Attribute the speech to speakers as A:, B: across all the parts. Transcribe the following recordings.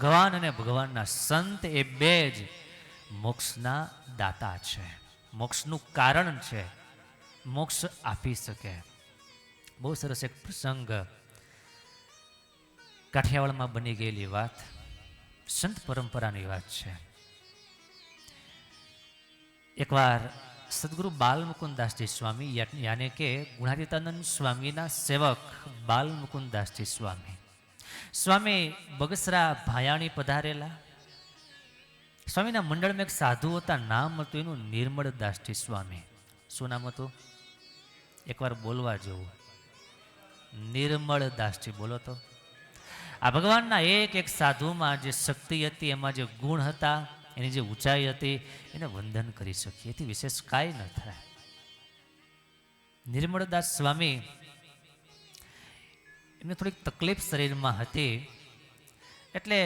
A: ભગવાન અને ભગવાનના સંત એ બે જ મોક્ષના દાતા છે, મોક્ષનું કારણ છે, મોક્ષ આપી શકે. બહુ સરસ એક પ્રસંગ કાઠિયાવાડમાં બની ગયેલી વાત, સંત પરંપરાની વાત છે. એકવાર સદગુરુ બાલમુકુદાસજી સ્વામી યાને કે ગુણાતીતાનંદ સ્વામીના સેવક બાલમુકુદાસજી સ્વામી બગસરા ભાયાણી પધારેલા. સ્વામીના મંડળમાં એક સાધુ હતા, નામ હતું એનું નિર્મળદાસજી સ્વામી. શું નામ હતું? એકવાર બોલવા જેવું, નિર્મળદાસજી. બોલો તો. આ ભગવાનના એક એક સાધુમાં જે શક્તિ હતી, એમાં જે ગુણ હતા, એની જે ઊંચાઈ હતી, એને વંદન કરી શકીએ, એથી વિશેષ કાંઈ ન થાય. નિર્મળદાસ સ્વામી એમને થોડીક તકલીફ શરીરમાં હતી, એટલે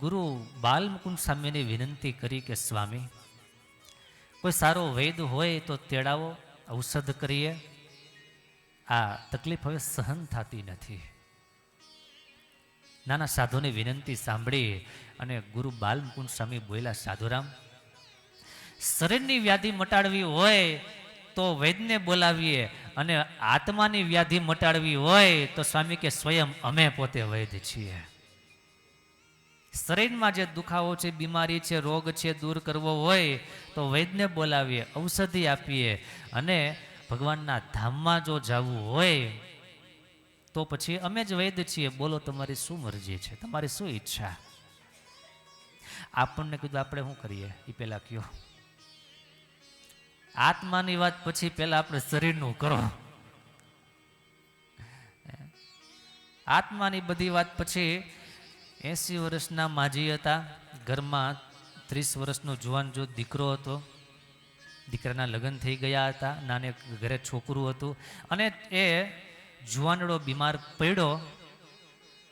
A: ગુરુ બાલમુકુંદ સ્વામીને વિનંતી કરી કે સ્વામી, કોઈ સારો વૈદ હોય તો તેડાવો, ઔષધ કરીએ, આ તકલીફ હવે સહન થતી નથી. નાના સાધુની વિનંતી સાંભળી અને ગુરુ બાલમુકુંદ સ્વામી બોલ્યા, સાધુરામ, શરીરની વ્યાધિ મટાડવી હોય તો વૈદને બોલાવીએ, અને આત્માની વ્યાધિ મટાડવી હોય તો સ્વામી કે સ્વયં અમે પોતે વૈદ છીએ. શરીરમાં જે દુખાવો છે, બીમારી છે, રોગ છે, દૂર કરવો હોય તો વૈદને બોલાવીએ, ઔષધિ આપીએ, અને ભગવાનના ધામમાં જો જવું હોય તો પછી અમે જ વૈદ છીએ, બોલો તમારી શું મરજી છે, તમારી શું ઈચ્છા. આપણને કીધું આપણે શું કરીએ એ પહેલા કયો. આત્માની વાત પછી પહેલા આપણે શરીરનું કરો. આત્માની બધી વાત પછી. 80 વર્ષના માજી હતા, ઘરમાં 30 વર્ષનો જુવાન જો દીકરો હતો, દીકરાના લગ્ન થઈ ગયા હતા, નાને ઘરે છોકરું હતું, અને એ જુવાનડો બીમાર પડ્યો.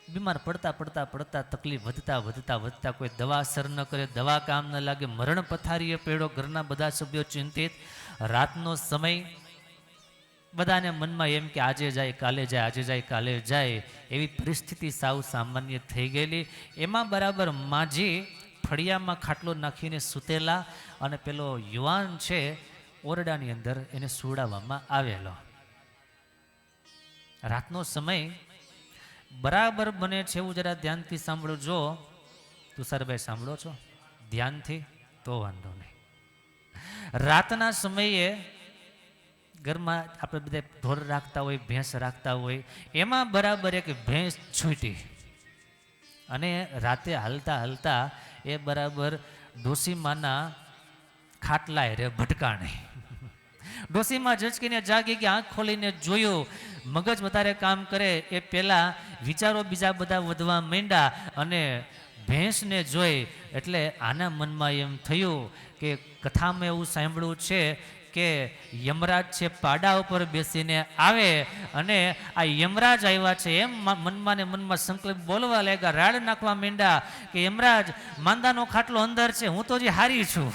A: બીમાર પડતા પડતા પડતા તકલીફ વધતા વધતા વધતા કોઈ દવા અસર ન કરે, દવા કામ ન લાગે, મરણ પથારીએ પડ્યો. ઘરના બધા સભ્યો ચિંતિત. રાતનો સમય, બધાને મનમાં એમ કે આજે જાય કાલે જાય, આજે જાય કાલે જાય, એવી પરિસ્થિતિ સાવ સામાન્ય થઈ ગયેલી. એમાં બરાબર માજી ફળિયામાં ખાટલો નાખીને સૂતેલા, અને પેલો યુવાન છે ઓરડાની અંદર એને સુડાવવામાં આવેલો. રાતનો સમય બરાબર બને છે એવું જરા ધ્યાનથી સાંભળજો. તુષારભાઈ સાંભળો છો ધ્યાનથી? તો વાંધો નહીં. રાતના સમયે ઘરમાં આપણે બધા ઢોર રાખતા હોય, ભેંસ રાખતા હોય, એમાં બરાબર એક ભેંસ છૂટી, અને રાતે હાલતા હાલતા એ બરાબર ડોસીમાના ખાટલાએ રે ભટકાણે. ડોસીમાં ઝચકીને જાગી કે આંખ ખોલીને જોયું, મગજ વધારે કામ કરે એ પહેલાં વિચારો બીજા બધા વધવા માંડ્યા, અને ભેંસને જોઈ એટલે આના મનમાં એમ થયું કે કથામાં એવું સાંભળ્યું છે કે યમરાજ છે પાડા ઉપર બેસીને આવે, અને આ યમરાજ આવ્યા છે એમ મનમાં ને મનમાં સંકલ્પ બોલવા લાગ્યા. રાડ નાખવા માંડ્યા કે યમરાજ, માંદાનો ખાટલો અંદર છે, હું તો હજી હારી છું,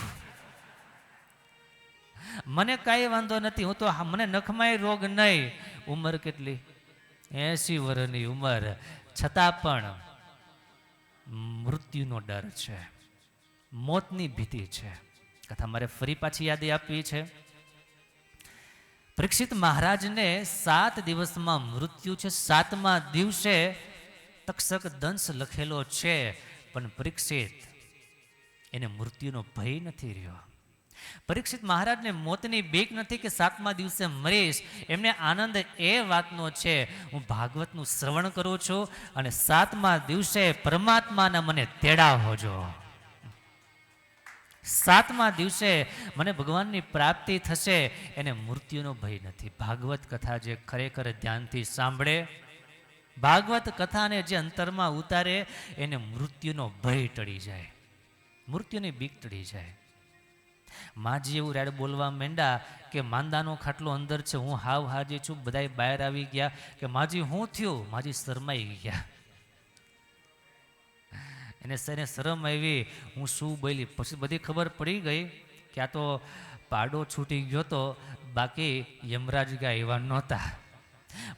A: મને કાંઈ વાંધો નથી, હું તો મને નખમાંય રોગ નહીં. ઉંમર કેટલી? 80 વર્ષની ઉંમર, છતાં પણ મૃત્યુનો ડર છે, મોતની ભીતિ છે. કથા મારે ફરી પાછી યાદ આપવી છે. પરીક્ષિત મહારાજને 7 દિવસમાં મૃત્યુ છે. 7મા દિવસે તક્ષક દંશ લખેલો છે, પણ પરીક્ષિત એને મૃત્યુનો ભય નથી રહ્યો. પરીક્ષિત મહારાજને મોતની બીક નથી કે 7મા દિવસે મરીશ. એમને આનંદ એ વાતનો છે, હું ભાગવતનું શ્રવણ કરું છું, અને 7મા દિવસે પરમાત્માના મને તેડાવો છો. 7મા દિવસે મને ભગવાનની પ્રાપ્તિ થશે, એને મૃત્યુનો ભય નથી. ભાગવત કથા જે ખરેખર ધ્યાનથી સાંભળે, ભાગવત કથાને જે અંતરમાં ઉતારે, એને મૃત્યુનો ભય ટળી જાય, મૃત્યુની બીક ટળી જાય. માજી એવું રેડ બોલવા માંડ્યા કે માંદાનો ખાટલો અંદર છે, હું હાવ હાજી છું. બધાય બહાર આવી ગયા કે માજી શું થયું? માજી શરમાઈ ગયા. એને શરમ આવી, હું શું બોલી. પછી બધી ખબર પડી ગઈ કે આ તો પાડો છૂટી ગયો તો, બાકી યમરાજ ગયા એવા નહોતા.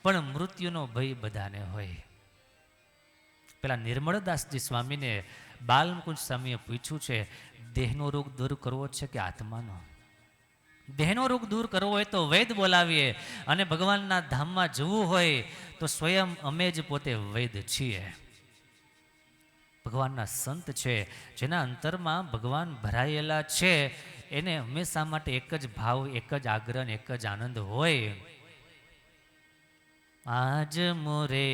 A: પણ મૃત્યુનો ભય બધાને હોય. પેલા નિર્મળદાસજી સ્વામીને બાલમુકુંદ સ્વામીએ પૂછ્યું છે, દેહનો રોગ દૂર કરવો છે કે આત્માનો? દેહનો રોગ દૂર કરવો હોય તો વૈદ બોલાવીએ, અને ભગવાનના ધામમાં જવું હોય તો સ્વયં અમે જ પોતે વૈદ છીએ. ભગવાનના સંત છે, જેના અંતરમાં ભગવાન ભરાયેલા છે, એને હંમેશા માટે એક જ ભાવ, એક જ આગ્રહ, એક જ આનંદ હોય. આજ મોરે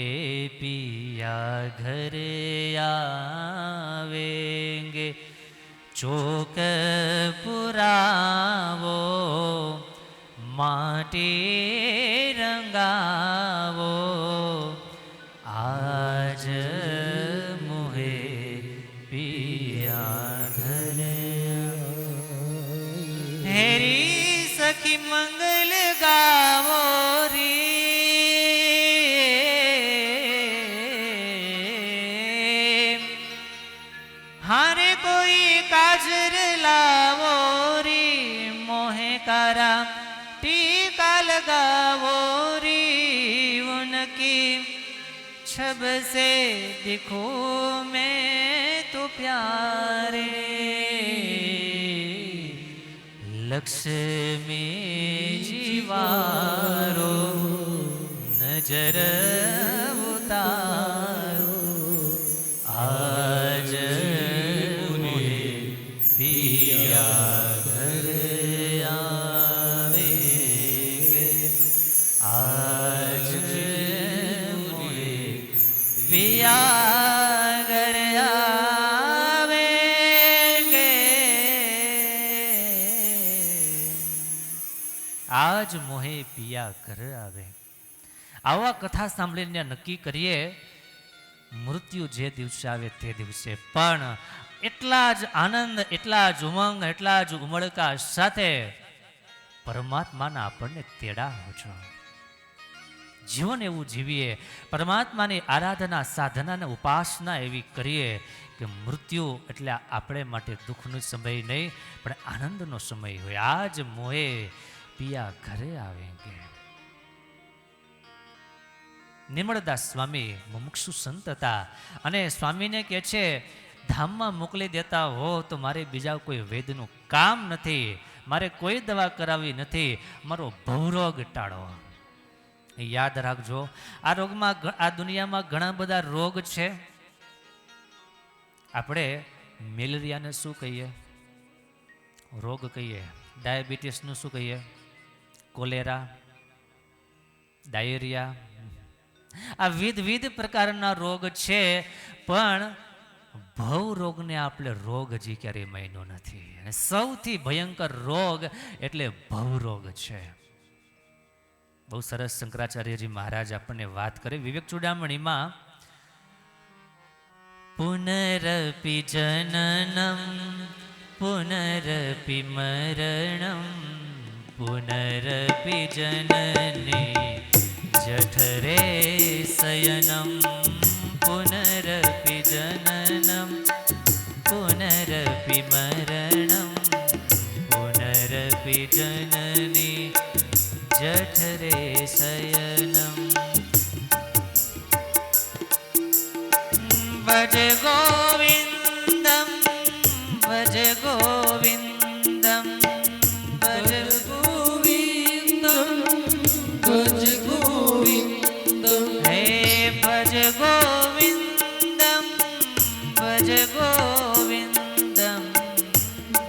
A: પિયા ઘરે આવેંગે, ચોક પુરાવો, માટી રંગાવો, આજ મોહે પિયા ઘરે. હેરી સખી મંગલ ગાવો રી, હારે કોઈ કાજર લાવો રી, મોહે કારા टीका लगावो री, उनकी छब से दिखो मैं तो प्यारे, लक्ष्मी जीवारो नजर उतारो, आज मुझे पिया આજ મોહે પિયા ઘર આવે. આવા કથા સાંભળીને નક્કી કરીએ, મૃત્યુ જે દિવસે આવે તે દિવસે પણ એટલા જ આનંદ, એટલા જ ઉમંગ, એટલા જ ઉમળકા સાથે પરમાત્માના આપણને તેડા છો. જીવન એવું જીવીએ, પરમાત્માની આરાધના, સાધના અને ઉપાસના એવી કરીએ કે મૃત્યુ એટલે આપણે માટે દુઃખનો સમય નહીં, પણ આનંદનો સમય હોય. આજ મોહે પિયા ઘરે આવેંગે. નિર્મળદાસ સ્વામી મુમુક્ષુ સંત હતા, અને સ્વામીને કહે છે, ધામમાં મોકલી દેતા હો તો મારે બીજા કોઈ વેદનું કામ નથી, મારે કોઈ દવા કરાવી નથી, મારો ભવરોગ ટાળો. યાદ રાખજો, આ રોગમાં, આ દુનિયામાં ઘણા બધા રોગ છે. આપણે મેલેરિયાને શું કહીએ? રોગ કહીએ. ડાયાબિટીસનું શું કહીએ? Cholera, diarrhoea. આ વિવિધ પ્રકારના રોગ છે, પણ ભવ રોગને આપણે રોગ હજી ક્યારેય માન્યો નથી. અને સૌથી ભયંકર રોગ એટલે ભવ રોગ છે. બહુ સરસ શંકરાચાર્યજી મહારાજ આપણને વાત કરે વિવેક ચૂડામણીમાં, પુનરપિ જનનમ પુનરપિ મરણમ પુનરપિ જનની જઠરે શયનમ, પુનરપિ જનનમ પુનરપિ મરણમ પુનરપિ જનની જઠરે શયનમ. ભજ ગોવિંદમ ભજ ગોવિંદમ ભજ ગોવિંદમ ભજ ગોવિંદમ, હે ભજ ગોવિંદમ ભજ ગોવિંદમ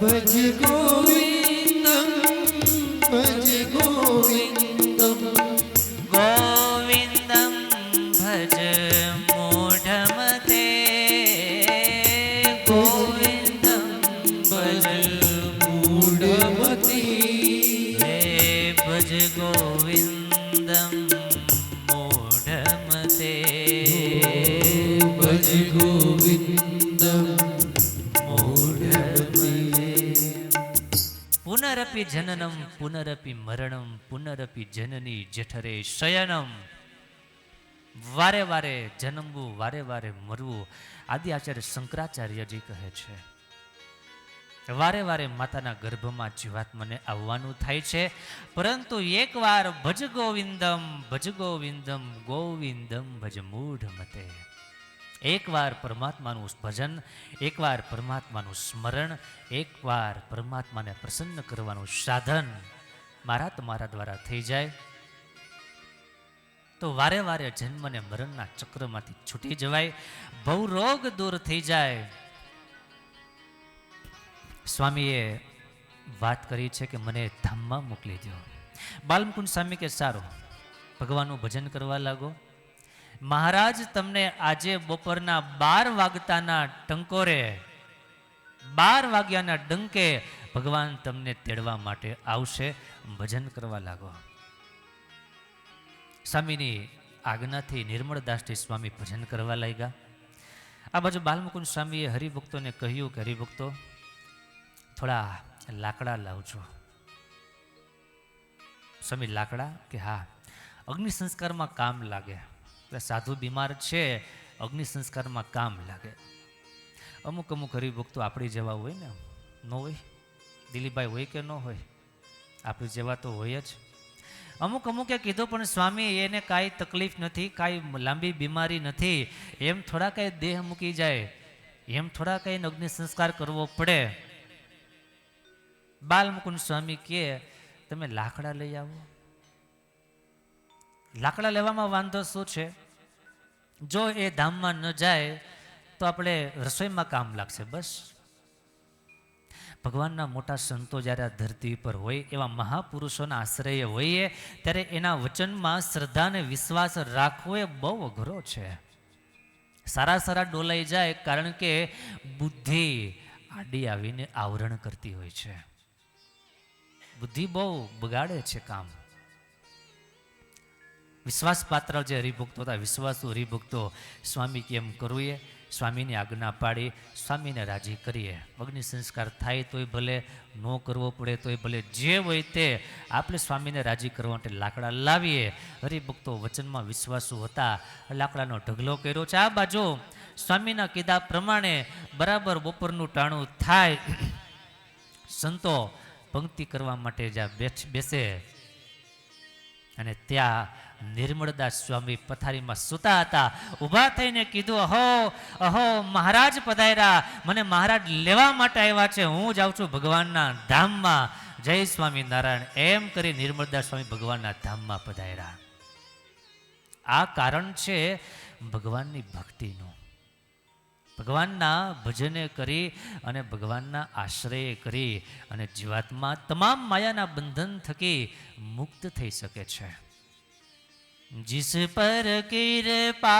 A: ભજ ગોવિંદમ ભજ ગોવિંદમ, ગોવિંદમ ભજ મૂઢમતે, ગોવિંદમ ભજ મૂઢમતી, હે ભજ ગોવિંદમ મૂઢમતે, ભજ ગોવિંદમ મૂઢમતે. પુનરપિ જનનમ પુનરપિ મરણમ પુનરપિ જનની જઠરે શયનમ. વારે વારે જન્મવું, વારે વારે મરવું. આદિ આચાર્ય શંકરાચાર્યજી કહે છે, વારે વારે માતાના ગર્ભમાં જીવાત્માને આવવાનું થાય છે, પરંતુ એકવાર ભજ ગોવિંદમ ગોવિંદમ ભજ મૂઢ મતે. એકવાર પરમાત્માનું ભજન, એકવાર પરમાત્માનું સ્મરણ, એકવાર પરમાત્માને પ્રસન્ન કરવાનું સાધન મારા તમારા દ્વારા થઈ જાય તો વારે વારે જન્મ અને મરણના ચક્રમાંથી છૂટી જવાય, ભવરોગ દૂર થઈ જાય. સ્વામીએ વાત કરી છે કે મને ધામમાં મોકલી દો. બાલમુકુંદ સ્વામી કે સારું, ભગવાનનું ભજન કરવા લાગો. મહારાજ તમને આજે બપોરના 12 વાગતાના ટંકોરે, 12 વાગ્યાના ડંકે ભગવાન તમને તેડવા માટે આવશે, ભજન કરવા લાગો. સ્વામીની આજ્ઞાથી નિર્મળદાસજી સ્વામી ભજન કરવા લાગ્યા. આ બાજુ બાલમુકુંદ સ્વામીએ હરિભક્તોને કહ્યું કે હરિભક્તો થોડા લાકડા લાવજો. સ્વામી લાકડા? કે હા, અગ્નિ સંસ્કારમાં કામ લાગે. સાધુ બીમાર છે, અગ્નિ સંસ્કારમાં કામ લાગે. અમુક અમુક હરિભક્તો આપણી જેવા હોય ને, ન હોય? દિલીપભાઈ હોય કે ન હોય? આપણી જેવા તો હોય જ. અમુક અમુકે કીધું પણ સ્વામી એને કાંઈ તકલીફ નથી, કાંઈ લાંબી બીમારી નથી, એમ થોડા કાંઈ દેહ મૂકી જાય, એમ થોડા કાંઈ અગ્નિ સંસ્કાર કરવો પડે. બાલમુકુંદ સ્વામી કહે તમે લાકડા લઈ આવો. લાકડા લેવામાં વાંધો શું છે? જો એ ધામમાં ન જાય તો આપણે રસોઈમાં કામ લાગશે. બસ ભગવાનના મોટા સંતો જ્યારે આ ધરતી પર હોય, એવા મહાપુરુષોના આશ્રય હોઈએ ત્યારે એના વચનમાં શ્રદ્ધા અને વિશ્વાસ રાખવો એ બહુ અઘરો છે. સારા સારા ડોલાઈ જાય, કારણ કે બુદ્ધિ આડી આવીને આવરણ કરતી હોય છે. બુદ્ધિ બહુ બગાડે છે કામ. વિશ્વાસપાત્ર જે હરિભક્તો હતા, વિશ્વાસુ હરિભક્તો, સ્વામી કેમ કરવું એ સ્વામીની આજ્ઞા પાડી, સ્વામીને રાજી કરીએ. અગ્નિ સંસ્કાર થાય તોય ભલે, ન કરવો પડે તોય ભલે, જે હોય તે આપણે સ્વામીને રાજી કરવા માટે લાકડા લાવીએ. હરિભક્તો વચનમાં વિશ્વાસુ હતા, લાકડાનો ઢગલો કર્યો છે. આ બાજુ સ્વામીના કીધા પ્રમાણે બરાબર બપોરનું ટાણું થાય, સંતો પંક્તિ કરવા માટે જ્યાં બેસે અને ત્યાં નિર્મળદાસ સ્વામી પથારીમાં સૂતા હતા. ઊભા થઈને કીધું, અહો અહો મહારાજ પધાર્યા, મને મહારાજ લેવા માટે આવ્યા છે, હું જાઉં છું ભગવાનના ધામમાં. જય સ્વામી નારાયણ. એમ કરી નિર્મળદાસ સ્વામી ભગવાનના ધામમાં પધાર્યા. આ કારણ છે ભગવાનની ભક્તિનું. ભગવાનના ભજને કરી અને ભગવાનના આશ્રય કરી અને જીવાત્મા તમામ માયાના બંધન થકી મુક્ત થઈ શકે છે. जिस पर कृपा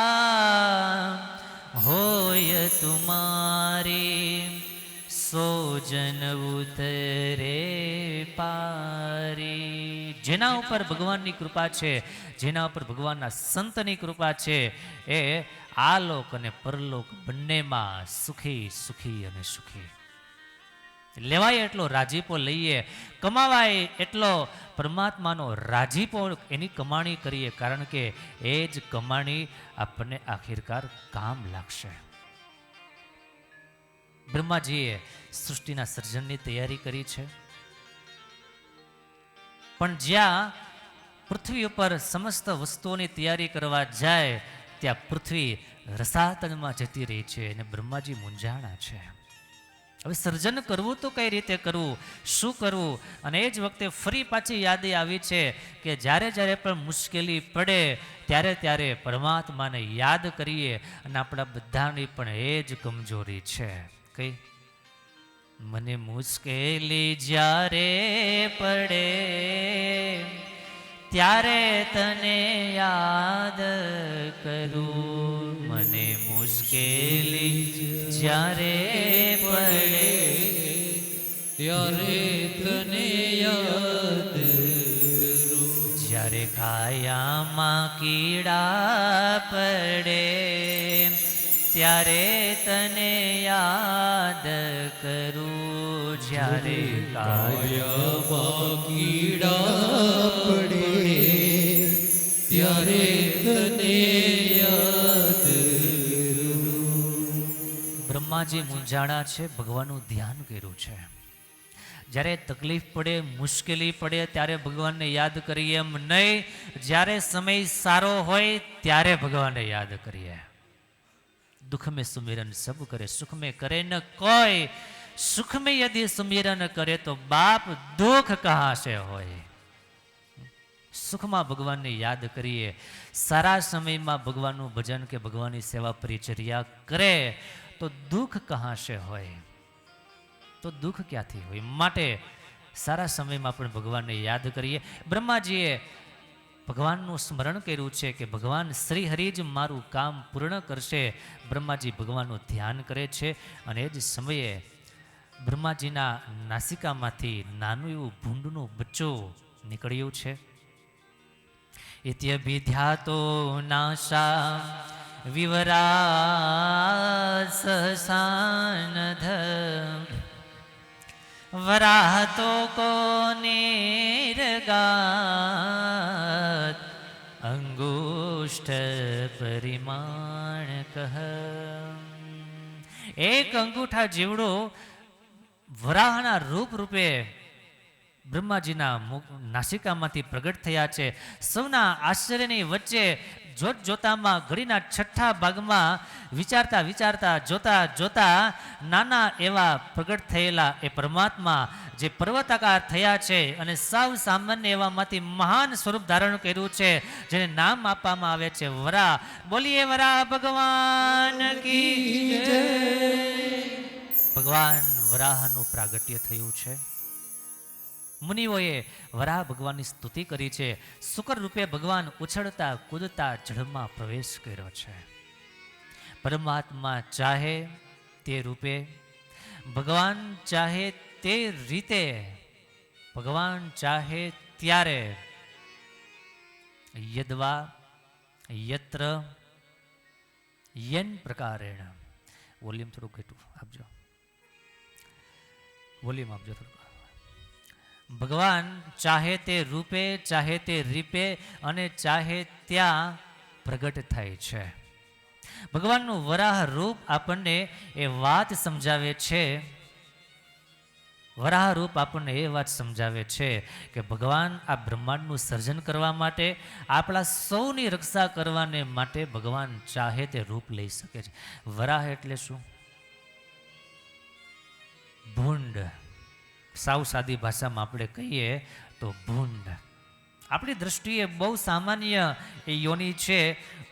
A: होय तुम्हारी, सो जन उतरे पारी. જેના ઉપર ભગવાનની કૃપા છે, જેના ઉપર ભગવાનના સંતની કૃપા છે, એ આલોક અને પરલોક બંનેમાં સુખી સુખી અને સુખી. લેવાય એટલો રાજીપો લઈએ, કમાવાય એટલો પરમાત્માનો રાજીપો એની કમાણી કરીએ, કારણ કે એ જ કમાણી આપણને આખિરકાર કામ લાગશે. બ્રહ્માજીએ સૃષ્ટિના સર્જનની તૈયારી કરી છે, પણ જ્યાં પૃથ્વી ઉપર સમસ્ત વસ્તુઓની તૈયારી કરવા જાય ત્યાં પૃથ્વી રસાતળમાં જતી રહી છે અને બ્રહ્માજી મૂંઝાણા છે. હવે સર્જન કરવું તો કઈ રીતે કરવું, શું કરવું? અને એ જ વખતે ફરી પાછી યાદ આવી છે કે જ્યારે જ્યારે પણ મુશ્કેલી પડે ત્યારે ત્યારે પરમાત્માને યાદ કરીએ. અને આપણા બધાની પણ એ જ કમજોરી છે. કઈ? મને મુશ્કેલી જ્યારે પડે ત્યારે તને યાદ કરું. મને મુશ્કેલી જ્યારે પડે ત્યારે તને યાદ કરું. જ્યારે કાયામાં કીડા પડે ત્યારે તને યાદ કરું. જ્યારે કાયામાં કીડા પડે ત્યારે તને યાદ કરું. બ્રહ્માજી મૂંઝાણા છે, ભગવાનનું ધ્યાન કર્યું છે. જ્યારે તકલીફ પડે, મુશ્કેલી પડે ત્યારે ભગવાનને યાદ કરીએ એમ નહીં, જ્યારે સમય સારો હોય ત્યારે ભગવાનને યાદ કરીએ. दुख में सुमिरन सब करे, सुख में करे न कोई, सुख में यदि सुमिरन करे तो बाप दुख कहाँ से होय। सुखમાં ભગવાનને યાદ કરીએ, સારા સમયમાં ભગવાનનું ભજન કે ભગવાનની સેવા પરિચર્યા કરે તો દુઃખ કહાં સે હોય, તો દુઃખ ક્યાંથી હોય? માટે સારા સમયમાં પણ ભગવાનને યાદ કરીએ. બ્રહ્માજીએ ભગવાનનું સ્મરણ કર્યું છે કે ભગવાન શ્રી હરિ જ મારું કામ પૂર્ણ કરશે. બ્રહ્માજી ભગવાનનું ધ્યાન કરે છે અને એ જ સમયે બ્રહ્માજીના નાસિકામાંથી નાનું એવું ભૂંડનું બચ્ચું નીકળ્યું છે. इत्यभिध्यातो नाशा विवराससानध वराहतो को निर्गात अंगुष्ठ परिमाण कह. एक अंगूठा जीवड़ो वराहना रूप रूपे બ્રહ્માજીના નાસિકામાંથી પ્રગટ થયા છે. સૌના આશ્ચર્યની વચ્ચે જોત જોતામાં ઘડીના છઠ્ઠા ભાગમાં વિચારતા વિચારતા જોતા જોતા નાના એવા પ્રગટ થયેલા એ પરમાત્મા જે પર્વતાકાર થયા છે અને સાવ સામાન્ય એવામાંથી મહાન સ્વરૂપ ધારણ કર્યું છે, જેને નામ આપવામાં આવે છે વરાહ. બોલીએ વરાહ ભગવાન કી જય. ભગવાન વરાહનું પ્રાગટ્ય થયું છે. મુનિઓએ વરાહ ભગવાનની સ્તુતિ કરી છે. શુકર રૂપે ભગવાન ઉછળતા કૂદતા જળમાં પ્રવેશ કર્યો છે. પરમાત્મા ચાહે તે રૂપે, ભગવાન ચાહે તે રીતે, ભગવાન ચાહે ત્યારે યદ્વા યત્ર યન પ્રકારેણ. વોલ્યુમ થોડું ઘટું આપજો, વોલ્યુમ આપજો થોડું. ભગવાન ચાહે તે રૂપે, ચાહે તે રીપે અને ચાહે ત્યાં પ્રગટ થાય છે. ભગવાનનું વરાહ રૂપ આપણને એ વાત સમજાવે છે, વરાહ રૂપ આપણને એ વાત સમજાવે છે કે ભગવાન આ બ્રહ્માંડનું સર્જન કરવા માટે, આપણા સૌની રક્ષા કરવાને માટે ભગવાન ચાહે તે રૂપ લઈ શકે છે. વરાહ એટલે શું? ભૂંડ. સાવ સાદી ભાષામાં આપણે કહીએ તો ભૂંડ. આપણી દ્રષ્ટિએ બહુ સામાન્ય એ યોની છે.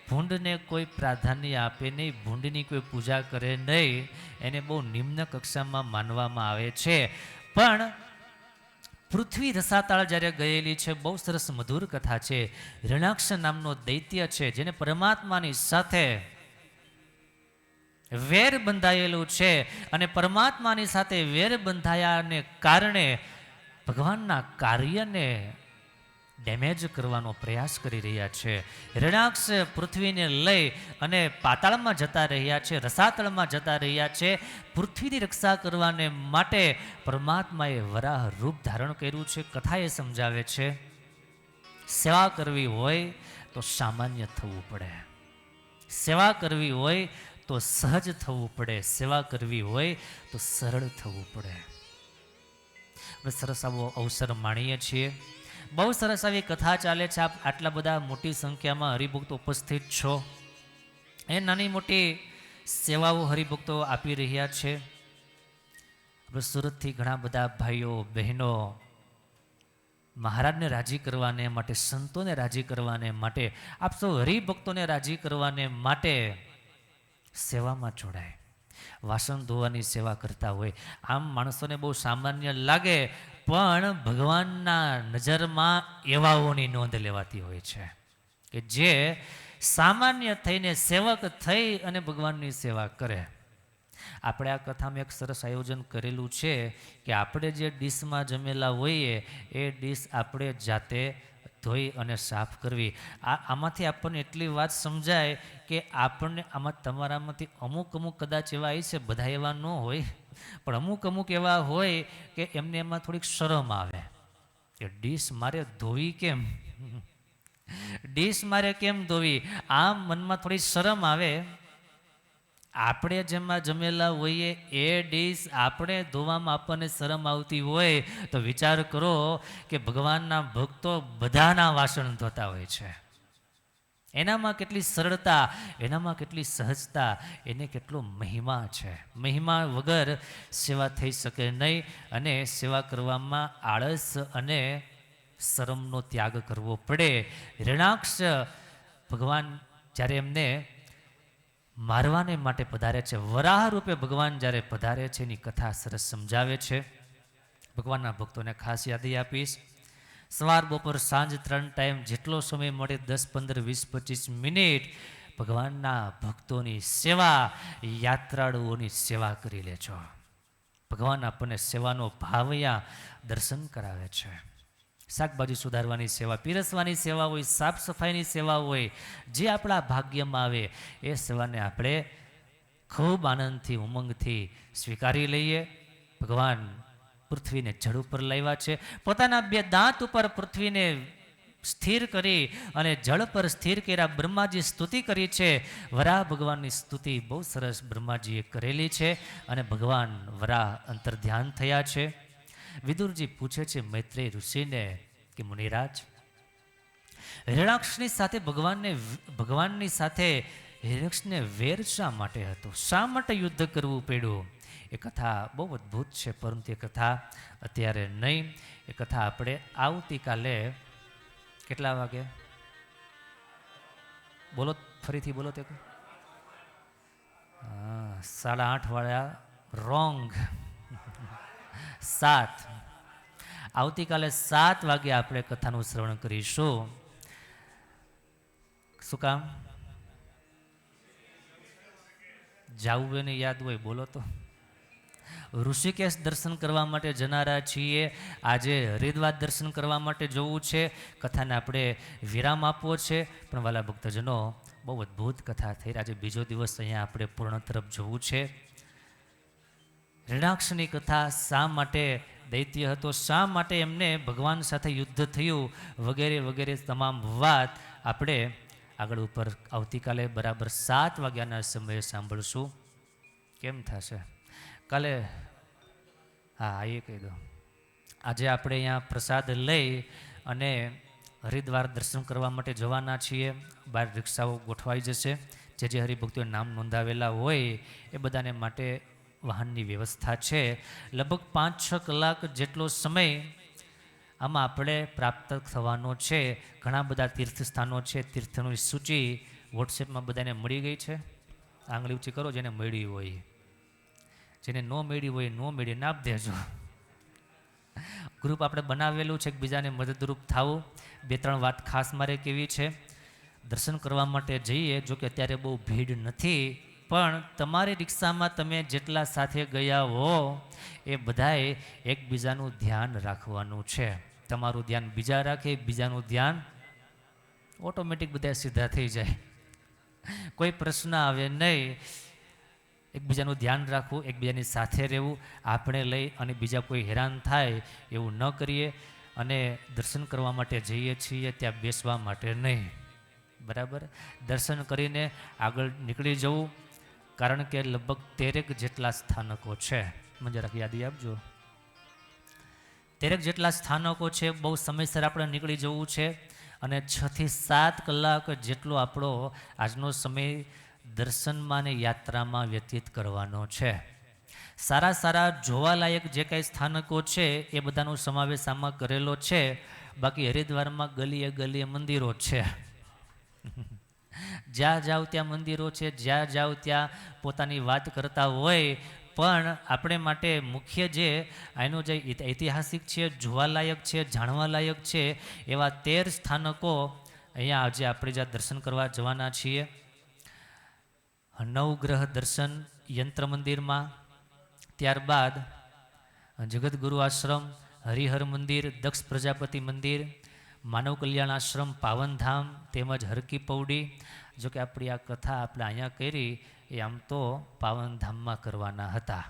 A: ભૂંડને કોઈ પ્રાધાન્ય આપે નહીં, ભૂંડની કોઈ પૂજા કરે નહીં, એને બહુ નિમ્ન કક્ષામાં માનવામાં આવે છે. પણ પૃથ્વી રસાતાળ જ્યારે ગયેલી છે, બહુ સરસ મધુર કથા છે. રણાક્ષ નામનો દૈત્ય છે, જેને પરમાત્માની સાથે વેર બંધાયેલું છે અને પરમાત્માની સાથે વેર બંધાયાને કારણે ભગવાનના કાર્યને ડેમેજ કરવાનો પ્રયાસ કરી રહ્યા છે. રણાક્ષ પૃથ્વીને લઈ અને પાતાળમાં જતા રહ્યા છે, રસાતળમાં જતા રહ્યા છે. પૃથ્વીની રક્ષા કરવાને માટે પરમાત્માએ વરાહ રૂપ ધારણ કર્યું છે. કથા એ સમજાવે છે, સેવા કરવી હોય તો સામાન્ય થવું પડે, સેવા કરવી હોય તો સહજ થવું પડે, સેવા કરવી હોય તો સરળ થવું પડે. આપણે સરસ આવો અવસર માણીએ છીએ. બહુ સરસ આવી કથા ચાલે છે. આપ આટલા બધા મોટી સંખ્યામાં હરિભક્તો ઉપસ્થિત છો. એ નાની મોટી સેવાઓ હરિભક્તો આપી રહ્યા છે. આપણે સુરતથી ઘણા બધા ભાઈઓ બહેનો મહારાજને રાજી કરવાને માટે, સંતોને રાજી કરવાને માટે, આપ સૌ હરિભક્તોને રાજી કરવાને માટે સેવામાં જોડાય. વાસણ ધોવાની સેવા કરતા હોય. આમ માણસોને બહુ સામાન્ય લાગે, પણ ભગવાનના નજરમાં એવાઓની નોંધ લેવાતી હોય છે કે જે સામાન્ય થઈને સેવક થઈ અને ભગવાનની સેવા કરે. આપણે આ કથામાં એક સરસ આયોજન કરેલું છે કે આપણે જે ડીશમાં જમેલા હોઈએ એ ડીશ આપણે જાતે ધોઈ અને સાફ કરવી. આમાંથી આપણને એટલી વાત સમજાય કે આપણને આમાં તમારામાંથી અમુક કદાચ એવા છે, બધા એવા ન હોય, પણ અમુક એવા હોય કે એમને એમાં થોડીક શરમ આવે કે ડીશ મારે ધોવી કેમ, ડીશ મારે કેમ ધોવી, આમ મનમાં થોડી શરમ આવે. આપણે જેમાં જમેલા હોઈએ એ ડીશ આપણે ધોવામાં આપણને શરમ આવતી હોય તો વિચાર કરો કે ભગવાનના ભક્તો બધાના વાસણ ધોતા હોય છે. એનામાં કેટલી સરળતા, એનામાં કેટલી સહજતા, એને કેટલો મહિમા છે. મહિમા વગર સેવા થઈ શકે નહીં, અને સેવા કરવામાં આળસ અને શરમનો ત્યાગ કરવો પડે. હિરણાક્ષ ભગવાન જ્યારે એમને મારવાને માટે પધારે છે, વરાહ રૂપે ભગવાન જ્યારે પધારે છે, એની કથા સરસ સમજાવે છે. ભગવાનના ભક્તોને ખાસ યાદી આપીશ. સવાર બપોર સાંજ 3 ટાઈમ જેટલો સમય મળે 10, 15, 20, 25 મિનિટ ભગવાનના ભક્તોની સેવા, યાત્રાળુઓની સેવા કરી લેજો. ભગવાન આપણને સેવાનો ભાવ અહીંયા દર્શન કરાવે છે. શાકભાજી સુધારવાની સેવા, પીરસવાની સેવા હોય, સાફ સફાઈની સેવા હોય, જે આપણા ભાગ્યમાં આવે એ સેવાને આપણે ખૂબ આનંદથી, ઉમંગથી સ્વીકારી લઈએ. ભગવાન પૃથ્વીને જળ ઉપર લાવ્યા છે, પોતાના 2 દાંત ઉપર પૃથ્વીને સ્થિર કરી અને જળ પર સ્થિર કર્યા. બ્રહ્માજી સ્તુતિ કરી છે. વરાહ ભગવાનની સ્તુતિ બહુ સરસ બ્રહ્માજીએ કરેલી છે, અને ભગવાન વરાહ અંતર ધ્યાન થયા છે. વિદુરજી પૂછે છે મૈત્રેય ઋષિને કે મુનિરાજ, હિરણાક્ષની સાથે ભગવાનની સાથે હિરણાક્ષને વેર શા માટે હતો? શા માટે યુદ્ધ કરવું પડ્યું? એ કથા બહુ અદ્ભુત છે, પરંતુ એ કથા અત્યારે નહીં. એ કથા આપણે આવતીકાલે કેટલા વાગે બોલો, ફરીથી બોલો. તે 8:30 વાળા રોંગ. 7 આવતીકાલે 7 વાગે આપણે કથાનું શ્રવણ કરીશું. શું કામ? જાવું એને યાદ હોય બોલો તો. ઋષિકેશ દર્શન કરવા માટે જનારા છીએ. આજે હરિદ્વાર દર્શન કરવા માટે જવું છે. કથાને આપણે વિરામ આપવો છે. પણ વાલા ભક્તજનો, બહુ અદ્ભુત કથા થઈ. આજે બીજો દિવસ અહીંયા આપણે પૂર્ણ તરફ જવું છે. હિરણાક્ષની કથા શા માટે દૈત્ય હતો, શા માટે એમને ભગવાન સાથે યુદ્ધ થયું, વગેરે વગેરે તમામ વાત આપણે આગળ ઉપર આવતીકાલે બરાબર 7 વાગ્યાના સમયે સાંભળશું. કેમ થશે કાલે? હા, એ કહી દો. આજે આપણે અહીંયા પ્રસાદ લઈ અને હરિદ્વાર દર્શન કરવા માટે જવાના છીએ. બહાર રિક્ષાઓ ગોઠવાઈ જશે. જે હરિભક્તોએ નામ નોંધાવેલા હોય એ બધાને માટે વાહનની વ્યવસ્થા છે. લગભગ 5-6 કલાક જેટલો સમય આમાં આપણે પ્રાપ્ત થવાનો છે. ઘણા બધા તીર્થસ્થાનો છે. તીર્થની સૂચિ વોટ્સએપમાં બધાને મળી ગઈ છે. આંગળી ઊંચી કરો જેને મળી હોય. જેને ન મળી હોય ન મળીને આપ દેજો. ગ્રુપ આપણે બનાવેલું છે, એકબીજાને મદદરૂપ થવું. 2-3 વાત ખાસ મારે કેવી છે. દર્શન કરવા માટે જઈએ, જોકે અત્યારે બહુ ભીડ નથી, પણ તમારી રિક્ષામાં તમે જેટલા સાથે ગયા હો એ બધાએ એકબીજાનું ધ્યાન રાખવાનું છે. તમારું ધ્યાન બીજા રાખે, બીજાનું ધ્યાન ઓટોમેટિક બધા સીધા થઈ જાય. કોઈ પ્રશ્ન આવે નહીં. એકબીજાનું ધ્યાન રાખવું, એકબીજાની સાથે રહેવું. આપણે લઈ અને બીજા કોઈ હેરાન થાય એવું ન કરીએ. અને દર્શન કરવા માટે જઈએ છીએ ત્યાં બેસવા માટે નહીં. બરાબર? દર્શન કરીને આગળ નીકળી જવું. કારણ કે લગભગ 13 જેટલા સ્થાનકો છે. મને જરાક યાદી આપજો. 13 જેટલા સ્થાનકો છે. બહુ સમયસર આપણે નીકળી જવું છે. અને 6 થી 7 કલાક જેટલો આપણો આજનો સમય દર્શનમાં અને યાત્રામાં વ્યતીત કરવાનો છે. સારા સારા જોવાલાયક જે કાંઈ સ્થાનકો છે એ બધાનો સમાવેશ આમાં કરેલો છે. બાકી હરિદ્વારમાં ગલીએ ગલીએ મંદિરો છે. જ્યાં જાઓ ત્યાં મંદિરો છે, જ્યાં જાઓ ત્યાં પોતાની વાત કરતા હોય. પણ આપણે માટે મુખ્ય જે આનો જે ઐતિહાસિક છે, જોવાલાયક છે, જાણવાલાયક છે એવા 13 સ્થાનકો અહીંયા આજે આપણે જ્યાં દર્શન કરવા જવાના છીએ. નવગ્રહ દર્શન યંત્ર મંદિરમાં, ત્યારબાદ જગતગુરુ આશ્રમ, હરિહર મંદિર, દક્ષ પ્રજાપતિ મંદિર, માનવ કલ્યાણ આશ્રમ, પાવનધામ તેમજ હરકી પૌડી. જોકે આપણી આ કથા આપણે અહીંયા કરી એ આમ તો પાવનધામમાં કરવાના હતા.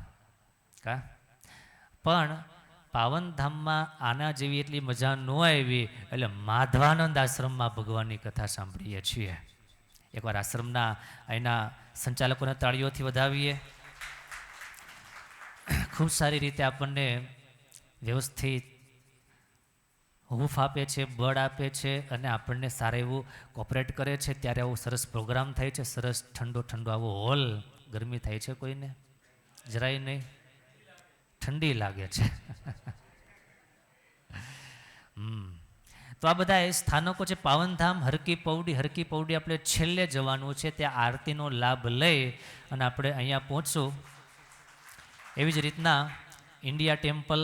A: પણ પાવનધામમાં આના જેવી એટલી મજા ન આવી, એટલે માધવાનંદ આશ્રમમાં ભગવાનની કથા સાંભળીએ છીએ. એકવાર આશ્રમના અહીંના સંચાલકોને તાળીઓથી વધાવીએ. ખૂબ સારી રીતે આપણને વ્યવસ્થિત હૂફ આપે છે, બળ આપે છે અને આપણને સારું એવું કોપરેટ કરે છે. ત્યારે આવો સરસ પ્રોગ્રામ થાય છે, સરસ ઠંડો ઠંડો આવો હોલ. ગરમી થાય છે કોઈને? જરાય નહીં, ઠંડી લાગે છે. તો આ બધા સ્થાનકો છે, પાવનધામ, હરકી પૌડી આપણે છેલ્લે જવાનું છે. ત્યાં આરતીનો લાભ લઈ અને આપણે અહીંયા પહોંચશું. એવી જ રીતના ઇન્ડિયા ટેમ્પલ,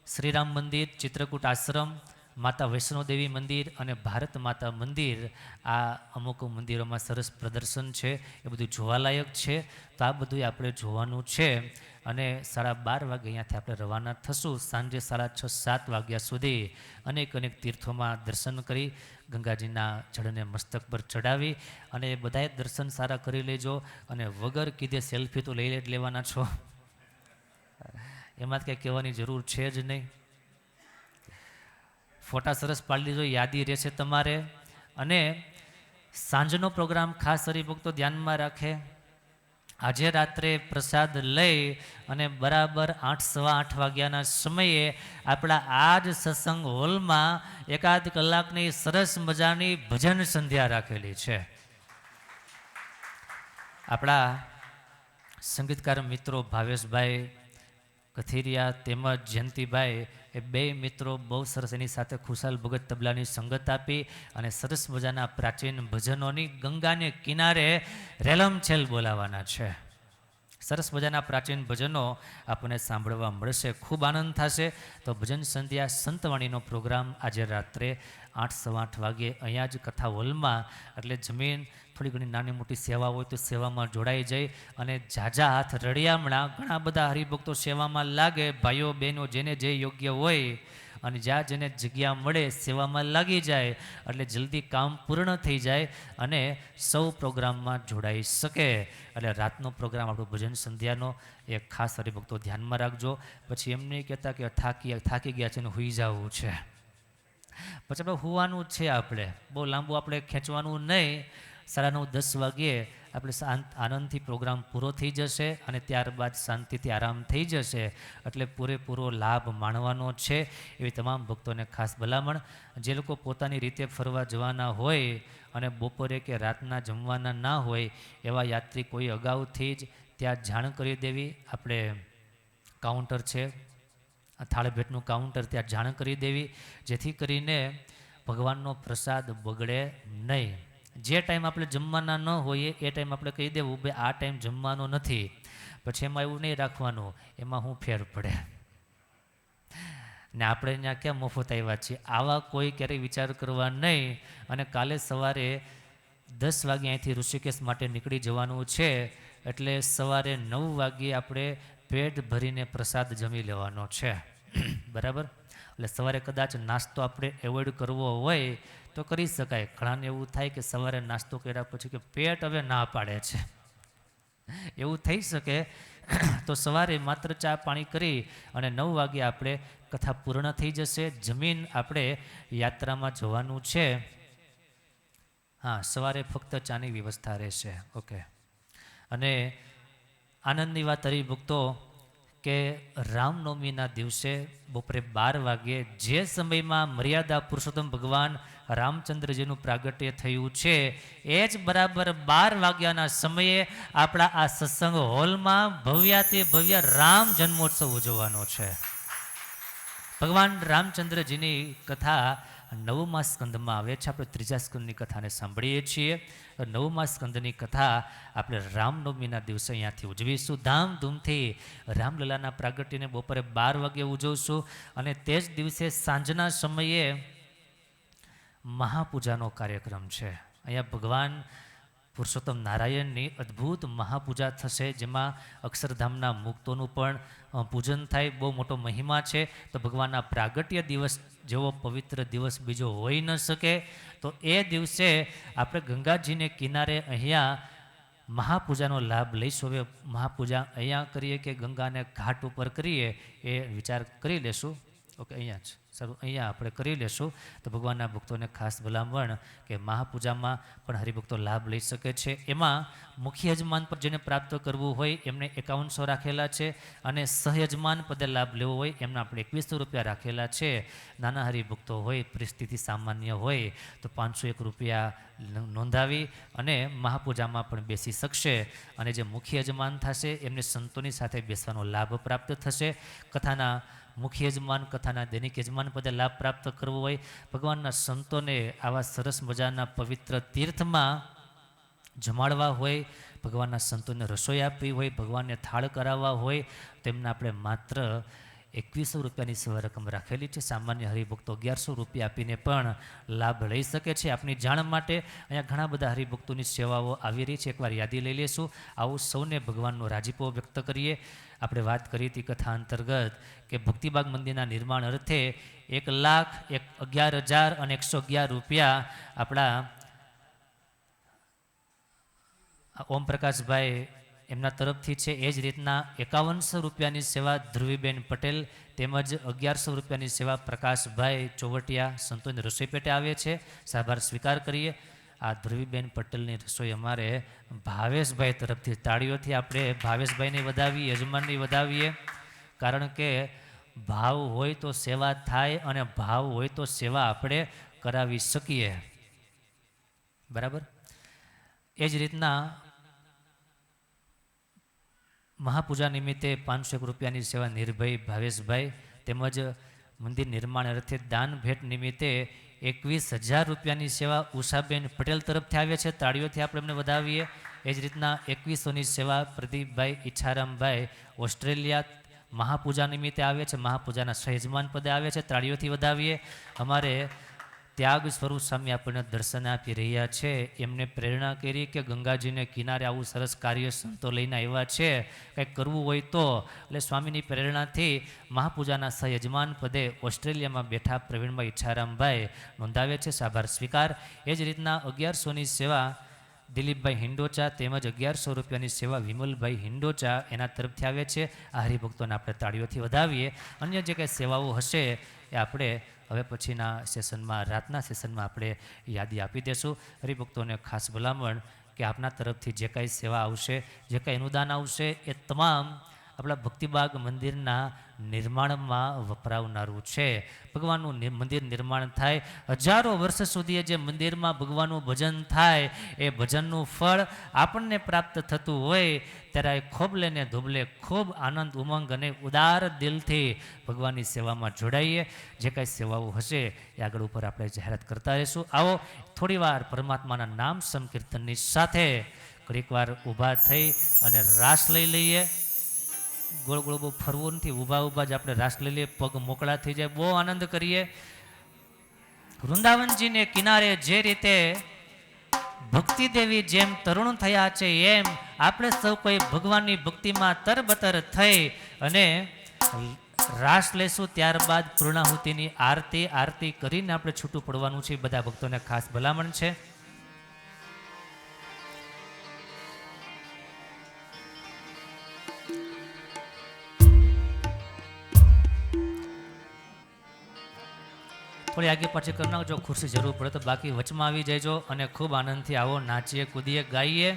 A: શ્રીરામ મંદિર, ચિત્રકૂટ આશ્રમ, માતા વૈષ્ણોદેવી મંદિર અને ભારત માતા મંદિર, આ અમુક મંદિરોમાં સરસ પ્રદર્શન છે. એ બધું જોવાલાયક છે. તો આ બધું આપણે જોવાનું છે. અને 12:30 વાગે અહીંયાથી આપણે રવાના થશું. સાંજે 6:30-7 વાગ્યા સુધી અનેક તીર્થોમાં દર્શન કરી, ગંગાજીના જળને મસ્તક પર ચડાવી અને બધાએ દર્શન સારા કરી લેજો. અને વગર કીધે સેલ્ફી તો લઈ લેવાના છો, એમાં કંઈ કહેવાની જરૂર છે જ નહીં. ફોટા સરસ પાડી લીધો, યાદી રહેશે તમારે. અને સાંજનો પ્રોગ્રામ ખાસ હરિભક્તો ધ્યાનમાં રાખે. આજે રાત્રે પ્રસાદ લઈ અને બરાબર 8-8:15 વાગ્યાના સમયે આપણા આ જ સત્સંગ હોલમાં એકાદ કલાકની સરસ મજાની ભજન સંધ્યા રાખેલી છે. આપણા સંગીતકાર મિત્રો ભાવેશભાઈ કથિરિયા તેમજ જયંતિભાઈ, એ બે મિત્રો બહુ સરસ એની સાથે ખુશાલ ભગત તબલાની સંગત આપી અને સરસ મજાના પ્રાચીન ભજનોની ગંગાને કિનારે રેલમછેલ બોલાવાના છે. સરસ મજાના પ્રાચીન ભજનો આપણને સાંભળવા મળશે, ખૂબ આનંદ થશે. તો ભજન સંધ્યા સંતવાણીનો પ્રોગ્રામ આજે રાત્રે 8-8:15 વાગે અહીંયા જ કથા હોલમાં. એટલે જમીન થોડી ઘણી નાની મોટી સેવા હોય તો સેવામાં જોડાઈ જાય. અને ઝાઝા હાથ રળિયામણા ઘણા બધા હરિભક્તો સેવામાં લાગે. ભાઈઓ બહેનો જેને જે યોગ્ય હોય અને જ્યાં જેને જગ્યા મળે સેવામાં લાગી જાય, એટલે જલ્દી કામ પૂર્ણ થઈ જાય અને સૌ પ્રોગ્રામમાં જોડાઈ શકે. એટલે રાતનો પ્રોગ્રામ આપણો ભજન સંધ્યાનો એ ખાસ હરિભક્તો ધ્યાનમાં રાખજો. પછી એમ નહીં કહેતા કે થાકી ગયા છે ને સૂઈ જવું છે. પછી આપણે હોવાનું છે, આપણે બહુ લાંબુ આપણે ખેંચવાનું નહીં. 9:30-10 વાગ્યે આપણે આનંદથી પ્રોગ્રામ પૂરો થઈ જશે અને ત્યારબાદ શાંતિથી આરામ થઈ જશે. એટલે પૂરેપૂરો લાભ માણવાનો છે. એવી તમામ ભક્તોને ખાસ ભલામણ. જે લોકો પોતાની રીતે ફરવા જવાના હોય અને બપોરે કે રાતના જમવાના ના હોય એવા યાત્રિકોએ અગાઉથી જ ત્યાં જાણ કરી દેવી. આપણે કાઉન્ટર છે, થાળ ભેટનું કાઉન્ટર, ત્યાં જાણ કરી દેવી, જેથી કરીને ભગવાનનો પ્રસાદ બગડે નહીં. જે ટાઈમ આપણે જમવાના ન હોઈએ એ ટાઈમ આપણે કહી દેવું ભાઈ આ ટાઈમ જમવાનો નથી. પછી એમાં એવું નહીં રાખવાનું એમાં શું ફેર પડે ને આપણે અહીંયા ક્યાં મફત આવ્યા છીએ, આવા કોઈ ક્યારેય વિચાર કરવા નહીં. અને કાલે સવારે 10 વાગે અહીંથી ઋષિકેશ માટે નીકળી જવાનું છે. એટલે સવારે 9 વાગ્યે આપણે પેટ ભરીને પ્રસાદ જમી લેવાનો છે. બરાબર? એટલે સવારે કદાચ નાસ્તો આપણે એવોઇડ કરવો હોય તો કરી શકાય. ઘણાને એવું થાય કે સવારે નાસ્તો કર્યા પછી કે પેટ હવે ના પાડે છે, એવું થઈ શકે. તો સવારે માત્ર ચા પાણી કરી અને 9 વાગે આપણે કથા પૂર્ણ થઈ જશે. જમીન આપણે યાત્રામાં જવાનું છે. હા, સવારે ફક્ત ચાની વ્યવસ્થા રહેશે. ઓકે. અને આનંદની વાત હરિભક્તો કે રામનવમીના દિવસે બપોરે 12 વાગ્યે જે સમયમાં મર્યાદા પુરુષોત્તમ ભગવાન રામચંદ્રજીનું પ્રાગટ્ય થયું છે, એ જ બરાબર 12 વાગ્યાના સમયે આપણા આ સત્સંગ હોલમાં ભવ્યાતિ ભવ્ય રામ જન્મોત્સવ ઉજવવાનો છે. ભગવાન રામચંદ્રજીની કથા 9મા સ્કંદમાં આવે છે. આપણે 3જા સ્કંદની કથાને સાંભળીએ છીએ. 9મા સ્કંદની કથા આપણે રામનવમીના દિવસે અહીંયાથી ઉજવીશું. ધામધૂમથી રામલલાના પ્રાગટ્યને બપોરે 12 વાગે ઉજવશું. અને તે જ દિવસે સાંજના સમયે મહાપૂજાનો કાર્યક્રમ છે. અહીંયા ભગવાન પુરુષોત્તમ નારાયણની અદ્ભુત મહાપૂજા થશે, જેમાં અક્ષરધામના મુક્તોનું પણ પૂજન થાય. બહુ મોટો મહિમા છે. તો ભગવાનના પ્રાગટ્ય દિવસ જેવો પવિત્ર દિવસ બીજો હોઈ ન શકે. તો એ દિવસે આપણે ગંગાજીને કિનારે અહીંયા મહાપૂજાનો લાભ લઈશું. હવે મહાપૂજા અહીંયા કરીએ કે ગંગાને ઘાટ ઉપર કરીએ એ વિચાર કરી લેશું. ઓકે, અહીંયા જ શરૂ અહીંયા આપણે કરી લેશું. તો ભગવાનના ભક્તોને ખાસ ભલામણ કે મહાપૂજામાં પણ હરિભક્તો લાભ લઈ શકે છે. એમાં મુખ્ય યજમાન પર જેને પ્રાપ્ત કરવું હોય એમને 5100 રાખેલા છે, અને સહયજમાન પદે લાભ લેવો હોય એમના આપણે 2100 રૂપિયા રાખેલા છે. નાના હરિભક્તો હોય, પરિસ્થિતિ સામાન્ય હોય તો 501 રૂપિયા નોંધાવી અને મહાપૂજામાં પણ બેસી શકશે. અને જે મુખ્ય યજમાન થશે એમને સંતોની સાથે બેસવાનો લાભ પ્રાપ્ત થશે. કથાના મુખ્ય યજમાન, કથાના દૈનિક યજમાન પદે લાભ પ્રાપ્ત કરવો હોય, ભગવાનના સંતોને આવા સરસ મજાના પવિત્ર તીર્થમાં જમાડવા હોય, ભગવાનના સંતોને રસોઈ આપવી હોય, ભગવાનને થાળ કરાવવા હોય, તેમને આપણે માત્ર 2100 રૂપિયાની સેવા રકમ રાખેલી છે. સામાન્ય હરિભક્તો 1100 રૂપિયા આપીને પણ લાભ લઈ શકે છે. આપની જાણ માટે અહીંયા ઘણા બધા હરિભક્તોની સેવાઓ આવી રહી છે. એકવાર યાદી લઈ લેશું. આવું સૌને ભગવાનનો રાજીપો વ્યક્ત કરીએ. આપણે વાત કરી હતી કથા અંતર્ગત કે ભક્તિબાગ મંદિરના નિર્માણ અર્થે 1,11,111 રૂપિયા આપણા ઓમપ્રકાશભાઈ એમના તરફથી છે. એ જ રીતના 5100 રૂપિયાની સેવા ધ્રુવીબેન પટેલ તેમજ 1100 રૂપિયાની સેવા પ્રકાશભાઈ ચોવટિયા સંતોની રસોઈ પેટે આવે છે. સાભાર સ્વીકાર કરીએ. આ ધ્રુવીબેન પટેલની રસોઈ અમારે ભાવેશભાઈ તરફથી, તાળીઓથી આપણે ભાવેશભાઈને વધાવીએ, યજમાનની વધાવીએ. કારણ કે ભાવ હોય તો સેવા થાય અને ભાવ હોય તો સેવા આપણે કરાવી શકીએ. બરાબર. એ જ રીતના મહાપૂજા નિમિત્તે 501 રૂપિયાની સેવા નિર્ભય ભાવેશભાઈ તેમજ મંદિર નિર્માણ અર્થે દાન ભેટ નિમિત્તે 21,000 રૂપિયાની સેવા ઉષાબેન પટેલ તરફથી આવે છે. તાળીઓથી આપણે એમને વધાવીએ. એ જ રીતના 2100ની સેવા પ્રદીપભાઈ ઈચ્છારામભાઈ ઓસ્ટ્રેલિયા મહાપૂજા નિમિત્તે આવે છે. મહાપૂજાના સહયજમાન પદે આવે છે. તાળીઓથી વધાવીએ. અમારે ત્યાગ સ્વરૂપ સ્વામી આપણને દર્શન આપી રહ્યા છે. એમને પ્રેરણા કરી કે ગંગાજીને કિનારે આવું સરસ કાર્ય સંતો લઈને આવ્યા છે, કંઈક કરવું હોય તો. એટલે સ્વામીની પ્રેરણાથી મહાપૂજાના સહયજમાન પદે ઓસ્ટ્રેલિયામાં બેઠા પ્રવીણભાઈ ઈચ્છારામભાઈ નોંધાવે છે. સાભાર સ્વીકાર. એ જ રીતના 1100ની સેવા દિલીપભાઈ હિંડોચા તેમજ 1100 રૂપિયાની સેવા વિમલભાઈ હિંડોચા એના તરફથી આવે છે. આ હરિભક્તોને આપણે તાળીઓથી વધાવીએ. અન્ય જે કંઈ સેવાઓ હશે એ આપણે હવે પછીના સેશનમાં, રાતના સેશનમાં આપણે યાદી આપી દેશું. હરિભક્તોને ખાસ ભલામણ કે આપના તરફથી જે કાંઈ સેવા આવશે, જે કાંઈ અનુદાન આવશે એ તમામ આપણા ભક્તિબાગ મંદિરના નિર્માણમાં વપરાવનારું છે. ભગવાનનું મંદિર નિર્માણ થાય, હજારો વર્ષ સુધી જે મંદિરમાં ભગવાનનું ભજન થાય એ ભજનનું ફળ આપણને પ્રાપ્ત થતું હોય ત્યારે ખોબલે ને ધોબલે ખૂબ આનંદ, ઉમંગ અને ઉદાર દિલથી ભગવાનની સેવામાં જોડાઈએ. જે કાંઈ સેવાઓ હશે એ આગળ ઉપર આપણે જાહેરાત કરતા રહીશું. આવો થોડીવાર પરમાત્માના નામ સંકીર્તનની સાથે ઘડીકવાર ઊભા થઈ અને રાસ લઈ લઈએ. ગોળ ગોળ બહુ ફરવું નથી, ઊભા જ આપણે રાસ લઈ લઈએ. પગ મોકળા થઈ જાય. બહુ આનંદ કરીએ. વૃંદાવનજીને કિનારે જે રીતે ભક્તિ દેવી જેમ તરુણ થયા છે એમ આપણે સૌ કોઈ ભગવાનની ભક્તિમાં તરબતર થઈ અને રાસ લેશું. ત્યારબાદ પૂર્ણાહુતિની આરતી કરીને આપણે છૂટું પડવાનું છે. બધા ભક્તોને ખાસ ભલામણ છે. થોડી આગે પાછી કરી નાખજો, ખુરશી જરૂર પડે તો. બાકી વચમાં આવી જજો અને ખૂબ આનંદથી આવો, નાચીએ, કૂદીએ, ગાઈએ.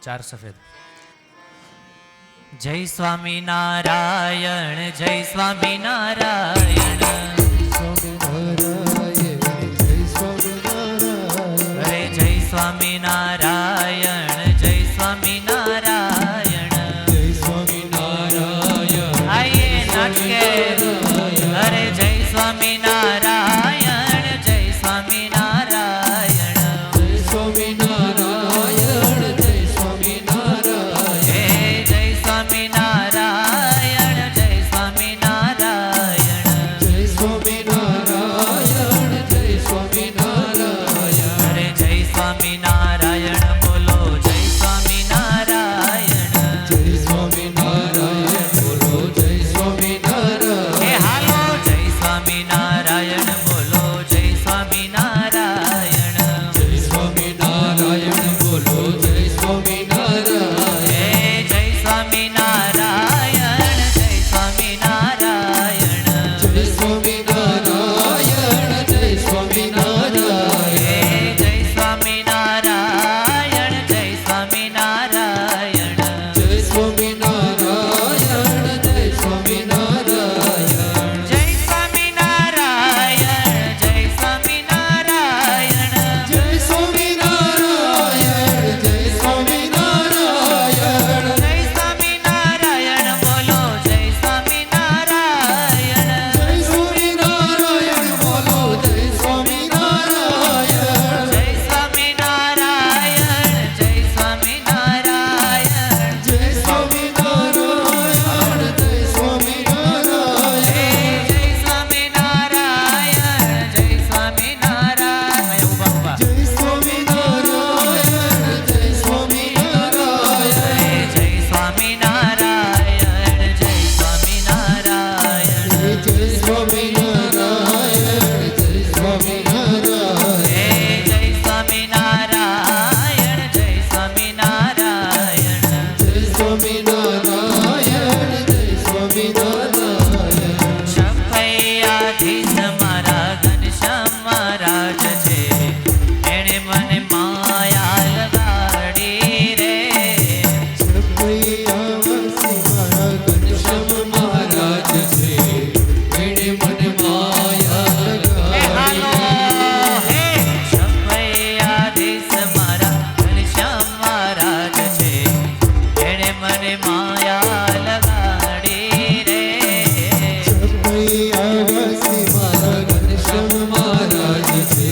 A: ચાર સફેદ. જય સ્વામિનારાયણ, જય સ્વામિનારાયણ, અરે જય સ્વામિનારાયણ, જય સ્વામિનારાયણ, જય સ્વામિનારાયણ. આઈએ નાચકે. અરે જય સ્વામિનારાયણ, જય સ્વામિનારાયણ, જય સ્વામિનારાયણ, જય સ્વામિનારાયણ, જય સ્વામિનારાયણ, જય સ્વામિનારાયણ, જય
B: સ્વામિનારાયણ જય સ્વામિનારાયણ.
A: શપૈયાધીશ મારા ઘનશ્યામ મહારાજ છે, એણે મને માયા લગાડી રે.
B: શપૈયાવાસી મારા ઘનશ્યામ મહારાજ છે, એણે મને માયા લગાડી.
A: શપૈયાધીશ મારા ઘનશ્યામ મહારાજ છે, એણે મને માયા લગાડી રે.
B: શપૈયાવાસી મારા ઘનશ્યામ મહારાજ છે,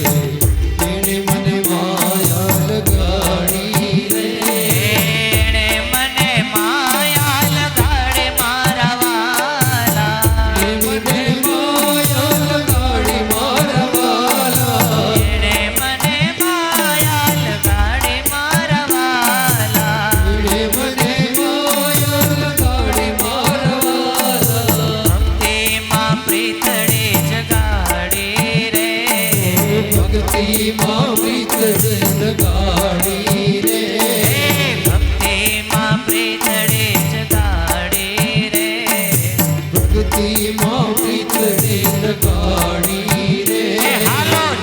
B: એણે મને માયા લગાડી રે.
A: એણે મને માયા લગાડે મારા વાલા.
B: એણે મને માયા લગાડી મારા વાલા.
A: એણે મને માયા લગાડે મારા વાલા.
B: એણે મને માયા લગાડી મારા વાલા.
A: ભક્તિમાં પ્રીતડે જગાડી રે.
B: ભક્તિમાં પ્રીતડે જગાડી રે.
A: ભક્તિમાં પ્રીતડે જગાડી રે.
B: ભક્તિમાં પ્રીતડે જગાડી